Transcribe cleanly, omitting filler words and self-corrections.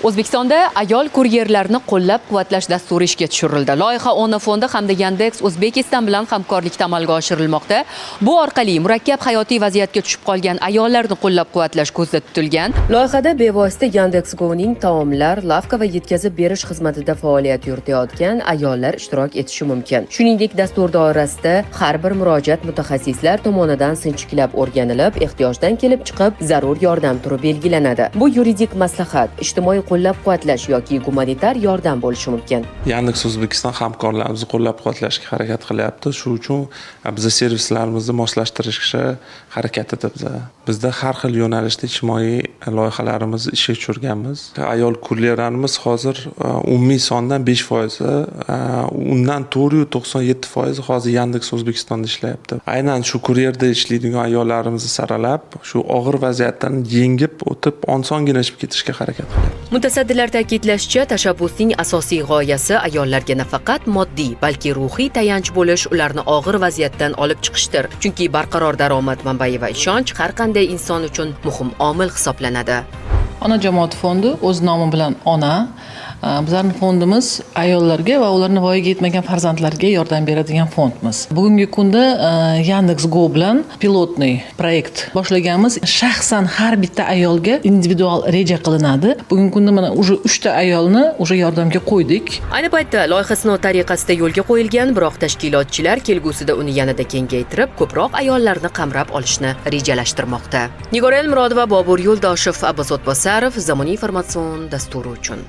O'zbekistonda ayol kuryerlarni qo'llab-quvvatlash dasturi ishga tushirildi. Loyiha ONA fondi hamda Yandex Uzbekistan bilan hamkorlikda amalga oshirilmoqda. Bu orqali murakkab hayotiy vaziyatga tushib qolgan ayollarni qo'llab-quvvatlash ko'zda tutilgan. Loyihada bevosita Yandex Go'ning taomlar, lavka va yetkazib berish xizmatida faoliyat yuritayotgan ayollar ishtirok etishi mumkin. Shuningdek, dastur doirasida har bir murojaat mutaxassislar tomonidan sinchiklab o'rganilib, ehtiyojdan kelib chiqib, zarur yordam turi belgilanadi. Bu yuridik maslahat, ijtimoiy qo'llab-quvvatlash yoki gumanitar yordam bo'lishi mumkin. Yandex O'zbekiston hamkorlarimizni qo'llab-quvvatlashga harakat qilyapti. Shu uchun biz servislarimizni moslashtirishga harakat etamiz. Bizda har xil yo'nalishda ijtimoiy loyihalarimizni ishga tushirganmiz. Ayol kuryerlarimiz hozir umumiy sondan 5%, undan 497% hozir Yandex O'zbekistonda ishlayapti. Aynan shu kuryerda ishlaydigan ayollarimizni saralab, shu og'ir vaziyatdan yengib o'tib, osongina ishib ketishga harakat qilyapti. Mutasaddilar ta'kidlashicha, tashabbusning asosiy g'oyasi ayollarga nafaqat moddiy, balki ruhiy tayanch bo'lish, ularni og'ir vaziyatdan olib chiqishdir. Chunki barqaror daromad manbai va ishonch har qanday inson uchun muhim omil hisoblanadi. Ona jamoat fondi o'z nomi bilan Ona. Bizlarning fondimiz ayollarga va ularning voyaga yetmagan farzandlariga yordam beradigan fondimiz. Bugungi kunda Yandex Go bilan pilotniy proyekt boshlaganmiz. Shaxsan har bitta ayolga individual reja qilinadi. Bugungi kunda mana уже 3 ta ayolni yordamga qo'ydik. Ayni paytda loyiha sinov tariqasida yo'lga qo'yilgan, biroq tashkilotchilar kelgusida uni yanada kengaytirib, ko'proq ayollarni qamrab olishni rejalashtirmoqda. Nigora Elmurodova, Bobur Yo'ldoshev, Abbos O'tbosarov, Zamonaviy informatsion dasturi uchun.